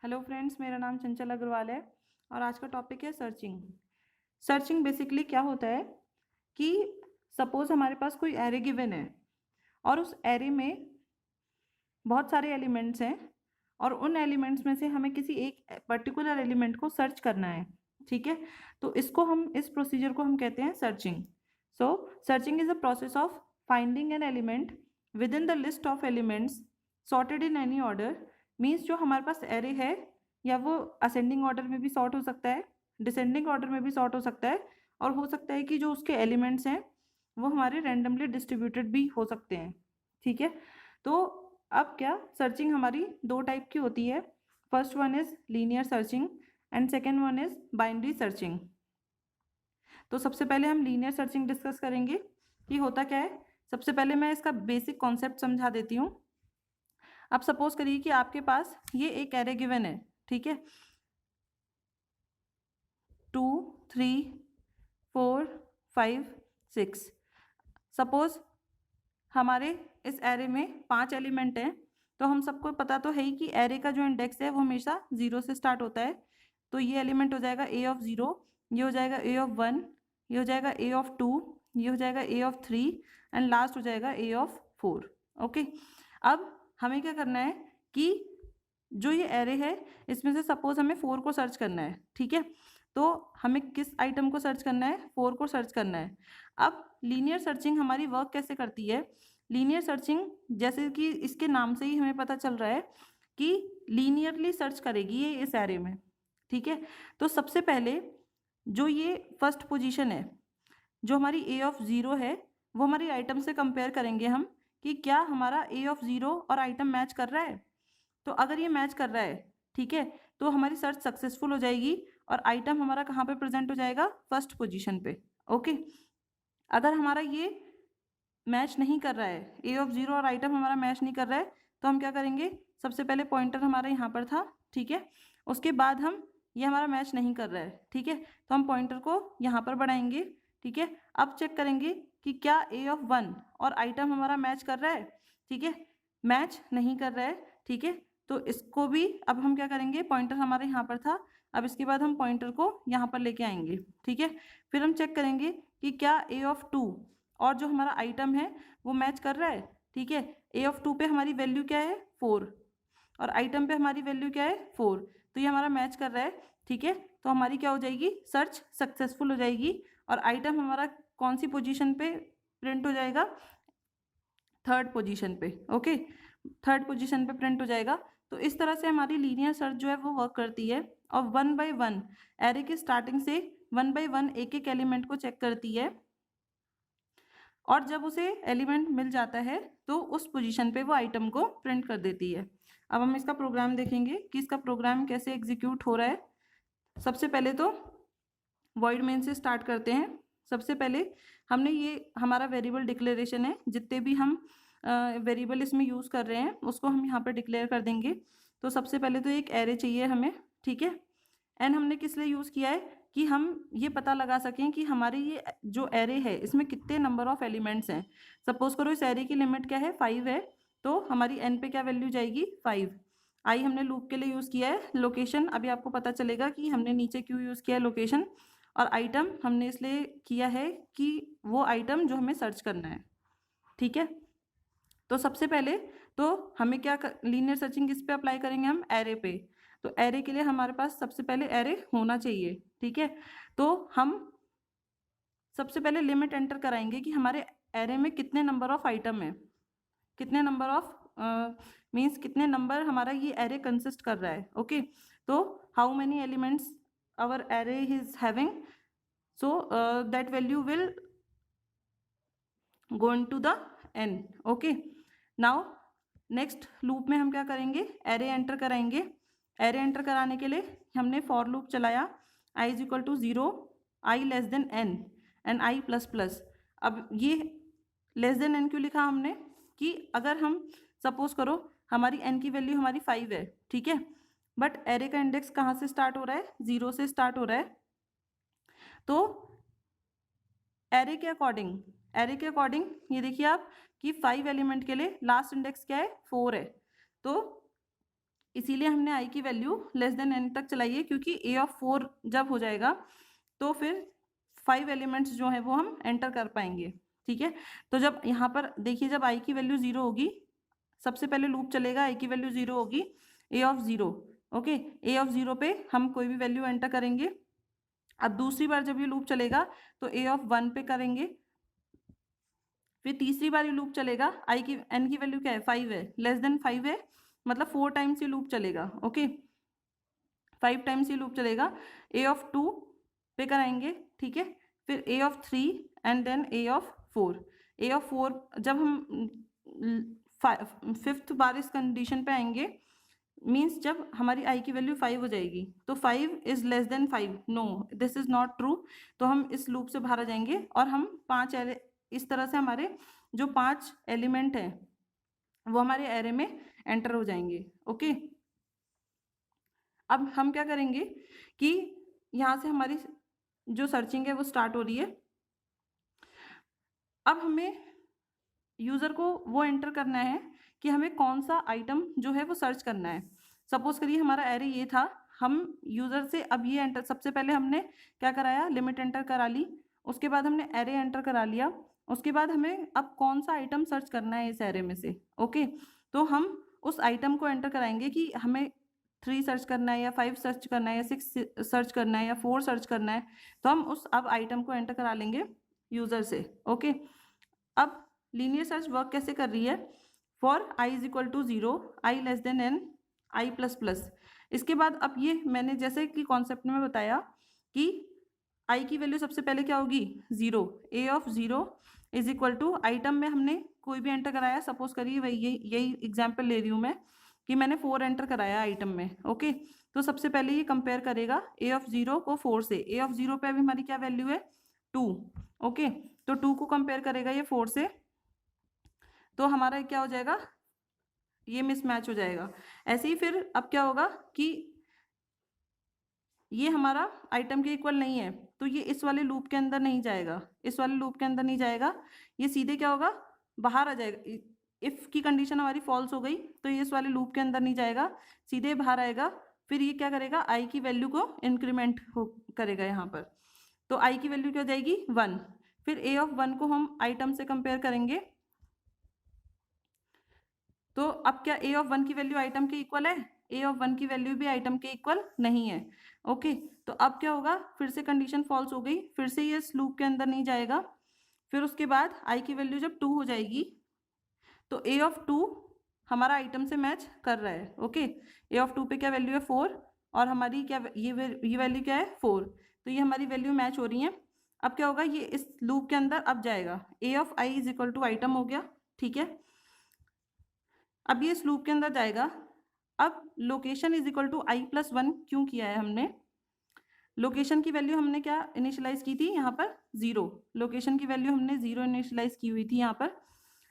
Hello friends, मेरा नाम चंचल अग्रवाल है और आज का टॉपिक है सर्चिंग। सर्चिंग बेसिकली क्या होता है कि सपोज हमारे पास कोई एरे गिवन है और उस एरे में बहुत सारे एलिमेंट्स हैं और उन एलिमेंट्स में से हमें किसी एक पर्टिकुलर एलिमेंट को सर्च करना है। ठीक है, तो इस प्रोसीजर को हम कहते हैं searching. So searching is a process of finding an element with in the list of elements sorted in any order. Means जो हमारे पास एरे है या वो असेंडिंग ऑर्डर में भी सॉर्ट हो सकता है, डिसेंडिंग ऑर्डर में भी सॉर्ट हो सकता है, और हो सकता है कि जो उसके एलिमेंट्स हैं वो हमारे रैंडमली डिस्ट्रीब्यूटेड भी हो सकते हैं। ठीक है, तो अब क्या सर्चिंग हमारी दो टाइप की होती है। First one is linear searching and second one is binary searching. तो सबसे पहले हम लीनियर सर्चिंग डिस्कस करेंगे कि होता क्या है। सबसे पहले मैं इसका बेसिक कॉन्सेप्ट समझा देती हूँ। अब सपोज करिए कि आपके पास ये एक एरे गिवन है, ठीक है, 2 3 4 5 6। सपोज हमारे इस एरे में 5 एलिमेंट हैं, तो हम सबको पता तो है ही कि एरे का जो इंडेक्स है वो हमेशा 0 से स्टार्ट होता है। तो ये एलिमेंट हो जाएगा ए ऑफ 0, ये हो जाएगा ए ऑफ 1, ये हो जाएगा ए ऑफ 2, ये हो जाएगा ए ऑफ 3 एंड लास्ट हो जाएगा ए ऑफ 4। ओके, अब हमें क्या करना है कि जो ये एरे है इसमें से सपोज हमें 4 को सर्च करना है। ठीक है, तो हमें किस आइटम को सर्च करना है? 4 को सर्च करना है। अब लीनियर सर्चिंग हमारी वर्क कैसे करती है? लीनियर सर्चिंग जैसे कि इसके नाम से ही हमें पता चल रहा है कि लीनियरली सर्च करेगी ये इस एरे में। ठीक है, तो सबसे पहले जो ये फर्स्ट पोजीशन है, जो हमारी ए ऑफ 0 है, वो हमारी आइटम से कंपेयर करेंगे हम कि क्या हमारा ए ऑफ 0 और आइटम मैच कर रहा है। तो अगर ये मैच कर रहा है, ठीक है, तो हमारी सर्च सक्सेसफुल हो जाएगी और आइटम हमारा कहाँ पे प्रेजेंट हो जाएगा? फर्स्ट पोजीशन पे। ओके, अगर हमारा ये मैच नहीं कर रहा है, ए ऑफ 0 और आइटम हमारा मैच नहीं कर रहा है, तो हम क्या करेंगे? सबसे पहले पॉइंटर हमारा यहाँ पर था, ठीक है, उसके बाद हम ये हमारा मैच नहीं कर रहा है, ठीक है, तो हम पॉइंटर को यहाँ पर बढ़ाएंगे। ठीक है, अब चेक करेंगे कि क्या ए ऑफ 1 और आइटम हमारा मैच कर रहा है। ठीक है, मैच नहीं कर रहा है। ठीक है, तो इसको भी अब हम क्या करेंगे? पॉइंटर हमारे यहाँ पर था, अब इसके बाद हम पॉइंटर को यहाँ पर लेके आएंगे। ठीक है, फिर हम चेक करेंगे कि क्या ए ऑफ 2 और जो हमारा आइटम है वो मैच कर रहा है। ठीक है, ए ऑफ 2 पे हमारी वैल्यू क्या है? 4, और आइटम पे हमारी वैल्यू क्या है? 4, तो ये हमारा मैच कर रहा है। ठीक है, तो हमारी क्या हो जाएगी? सर्च सक्सेसफुल हो जाएगी और आइटम हमारा कौन सी पोजीशन पे प्रिंट हो जाएगा? थर्ड पोजीशन पे। ओके, थर्ड पोजीशन पे प्रिंट हो जाएगा। तो इस तरह से हमारी लीनियर सर्च जो है वो वर्क करती है और 1 बाय 1 एरे के स्टार्टिंग से 1 बाय 1 एक एक एलिमेंट को चेक करती है और जब उसे एलिमेंट मिल जाता है तो उस पोजीशन पे वो आइटम को प्रिंट कर देती है। अब हम इसका प्रोग्राम देखेंगे कि इसका प्रोग्राम कैसे एग्जीक्यूट हो रहा है। सबसे पहले तो वॉइड मेन से स्टार्ट करते हैं। सबसे पहले हमने ये हमारा वेरिएबल डिक्लेरेशन है, जितने भी हम वेरिएबल इसमें यूज़ कर रहे हैं उसको हम यहाँ पर डिक्लेयर कर देंगे। तो सबसे पहले तो एक एरे चाहिए हमें, ठीक है, एंड हमने किस लिए यूज़ किया है कि हम ये पता लगा सकें कि हमारी ये जो एरे है इसमें कितने नंबर ऑफ एलिमेंट्स हैं। सपोज करो इस एरे की लिमिट क्या है? 5 है, तो हमारी एन पे क्या वैल्यू जाएगी? 5। आई हमने लूप के लिए यूज़ किया है। लोकेशन अभी आपको पता चलेगा कि हमने नीचे क्यों यूज़ किया है लोकेशन, और आइटम हमने इसलिए किया है कि वो आइटम जो हमें सर्च करना है। ठीक है, तो सबसे पहले तो हमें क्या लीनियर सर्चिंग किस पे अप्लाई करेंगे? हम एरे पे। तो एरे के लिए हमारे पास सबसे पहले एरे होना चाहिए। ठीक है, तो हम सबसे पहले लिमिट एंटर कराएंगे कि हमारे एरे में कितने नंबर ऑफ आइटम है, कितने नंबर ऑफ मीन्स कितने नंबर हमारा ये एरे कंसिस्ट कर रहा है। ओके, तो how many elements our array is having, so that value will go into the n. Okay, now next loop में हम क्या करेंगे? एरे एंटर कराएंगे। एरे एंटर कराने के लिए हमने फॉर लूप चलाया, i is equal to 0, I less than n and i plus plus. अब ये लेस देन एन क्यों लिखा हमने? कि अगर हम सपोज करो हमारी एन की वैल्यू हमारी 5 है, ठीक है, बट एरे का इंडेक्स कहाँ से स्टार्ट हो रहा है? 0 से स्टार्ट हो रहा है। तो एरे के अकॉर्डिंग ये देखिए आप कि 5 एलिमेंट के लिए लास्ट इंडेक्स क्या है? 4 है। तो इसीलिए हमने आई की वैल्यू लेस देन एन तक चलाई है, क्योंकि ए ऑफ 4 जब हो जाएगा तो फिर 5 एलिमेंट्स जो है वो हम एंटर कर पाएंगे। ठीक है, तो जब यहाँ पर देखिए, जब आई की वैल्यू 0 होगी, सबसे पहले लूप चलेगा, आई की वैल्यू 0 होगी, ए ऑफ 0। ओके, ए ऑफ 0 पे हम कोई भी वैल्यू एंटर करेंगे। अब दूसरी बार जब ये लूप चलेगा तो ए ऑफ 1 पे करेंगे, फिर तीसरी बार ये लूप चलेगा, आई की एन की वैल्यू क्या है 5 है, लेस देन 5 है, मतलब 4 टाइम्स ये लूप चलेगा। ओके, 5 टाइम्स ये लूप चलेगा, ए ऑफ 2 पे कराएंगे। ठीक है, फिर a of 3 and then a of 4। A of 4 जब हम 5th बार इस कंडीशन पे आएंगे, मीन्स जब हमारी आई की वैल्यू 5 हो जाएगी, तो 5 is less than 5, no this is not true, तो हम इस लूप से बाहर आ जाएंगे और हम 5 इस तरह से हमारे जो 5 एलिमेंट हैं वो हमारे एरे में एंटर हो जाएंगे। ओके, अब हम क्या करेंगे कि यहाँ से हमारी जो सर्चिंग है वो स्टार्ट हो रही है। अब हमें यूज़र को वो एंटर करना है कि हमें कौन सा आइटम जो है वो सर्च करना है। सपोज करिए हमारा एरे ये था, हम यूज़र से अब ये एंटर, सबसे पहले हमने क्या कराया, लिमिट एंटर करा ली, उसके बाद हमने एरे एंटर करा लिया, उसके बाद हमें अब कौन सा आइटम सर्च करना है इस एरे में से। ओके, तो हम उस आइटम को एंटर कराएंगे कि हमें 3 सर्च करना है या 5 सर्च करना है या 6 सर्च करना है या 4 सर्च करना है, तो हम उस अब आइटम को एंटर करा लेंगे यूज़र से। ओके, अब लीनियर सर्च वर्क कैसे कर रही है, for I is equal to 0, I less than N, I plus plus. इसके बाद अब ये मैंने जैसे कि कॉन्सेप्ट में बताया कि आई की वैल्यू सबसे पहले क्या होगी 0, a of 0 is equal to item में हमने कोई भी एंटर कराया, सपोज करिए वही यही एग्जाम्पल ले रही हूँ मैं कि मैंने 4 एंटर कराया आइटम में। ओके, तो सबसे पहले ये कंपेयर करेगा ए ऑफ 0 को 4 से, ए ऑफ 0 पे अभी हमारी क्या वैल्यू है 2। ओके, तो 2 को कंपेयर करेगा ये 4 से, तो हमारा क्या हो जाएगा, ये मिसमैच हो जाएगा। ऐसे ही फिर अब क्या होगा कि ये हमारा आइटम के इक्वल नहीं है, तो ये इस वाले लूप के अंदर नहीं जाएगा, इस वाले लूप के अंदर नहीं जाएगा, ये सीधे क्या होगा, बाहर आ जाएगा। इफ़ की कंडीशन हमारी फॉल्स हो गई तो ये इस वाले लूप के अंदर नहीं जाएगा, सीधे बाहर आएगा। फिर ये क्या करेगा, आई की वैल्यू को इंक्रीमेंट करेगा यहाँ पर, तो आई की वैल्यू क्या हो जाएगी 1। फिर ए ऑफ 1 को हम आइटम से कंपेयर करेंगे, तो अब क्या ए ऑफ 1 की वैल्यू आइटम के इक्वल है, ए ऑफ 1 की वैल्यू भी आइटम के इक्वल नहीं है। ओके, तो अब क्या होगा, फिर से कंडीशन फॉल्स हो गई, फिर से ये इस लूप के अंदर नहीं जाएगा। फिर उसके बाद आई की वैल्यू जब 2 हो जाएगी तो ए ऑफ 2 हमारा आइटम से मैच कर रहा है। ओके, ए ऑफ 2 पे क्या वैल्यू है 4 और हमारी क्या ये वैल्यू क्या है 4, तो ये हमारी वैल्यू मैच हो रही है। अब क्या होगा, ये इस लूप के अंदर अब जाएगा, a of i is equal to item हो गया। ठीक है, अब ये इस लूप के अंदर जाएगा। अब location is equal to I plus 1 क्यों किया है हमने, लोकेशन की वैल्यू हमने क्या इनिशियलाइज की थी यहाँ पर 0, लोकेशन की वैल्यू हमने 0 इनिशियलाइज की हुई थी यहाँ पर।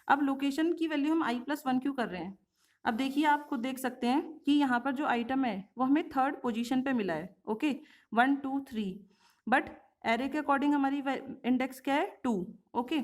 अब लोकेशन की वैल्यू हम आई प्लस 1 क्यों कर रहे हैं, अब देखिए आप खुद देख सकते हैं कि यहाँ पर जो आइटम है वो हमें 3rd पोजीशन पे मिला है। ओके, 1 2 3, बट एरे के अकॉर्डिंग हमारी इंडेक्स क्या है 2। ओके,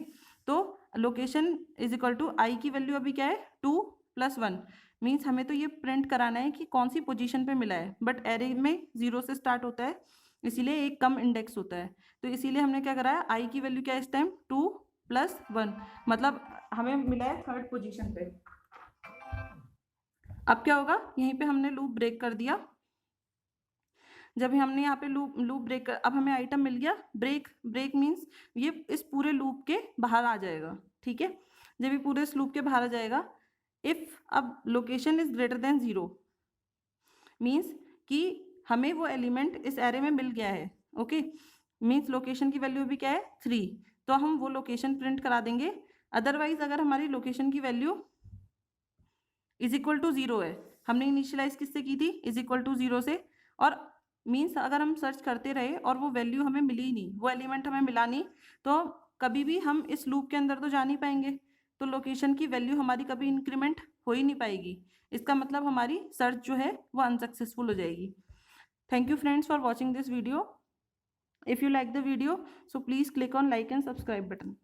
तो लोकेशन इज इक्वल टू आई की वैल्यू अभी क्या है 2 + 1, मीन्स हमें तो ये प्रिंट कराना है कि कौन सी पोजीशन पे मिला है, बट एरे में 0 से स्टार्ट होता है, इसीलिए एक कम इंडेक्स होता है, तो इसीलिए हमने क्या करा है, आई की वैल्यू क्या है इस टाइम 2 + 1, मतलब हमें मिला है 3rd पोजीशन पे। अब क्या होगा, यहीं पे हमने लूप ब्रेक कर दिया, जब हमने यहाँ पे लूप ब्रेक कर, अब हमें आइटम मिल गया, ब्रेक मीन्स ये इस पूरे लूप के बाहर आ जाएगा। ठीक है, जब ये पूरे इस लूप के बाहर आ जाएगा, इफ अब location is greater than 0 means कि हमें वो एलिमेंट इस एरे में मिल गया है। ओके, मीन्स लोकेशन की वैल्यू भी क्या है 3, तो हम वो लोकेशन प्रिंट करा देंगे। अदरवाइज अगर हमारी लोकेशन की वैल्यू इज इक्वल टू 0 है, हमने इनिशियलाइज किससे की थी, इज इक्वल टू 0 से, और मीन्स अगर हम सर्च करते रहे और वो वैल्यू हमें मिली ही नहीं, वो एलिमेंट हमें मिला नहीं, तो कभी भी हम इस लूप के अंदर तो जा नहीं पाएंगे, तो लोकेशन की वैल्यू हमारी कभी इंक्रीमेंट हो ही नहीं पाएगी, इसका मतलब हमारी सर्च जो है वो अनसक्सेसफुल हो जाएगी। Thank you friends for watching this video. If you like the video so please click on like and subscribe button.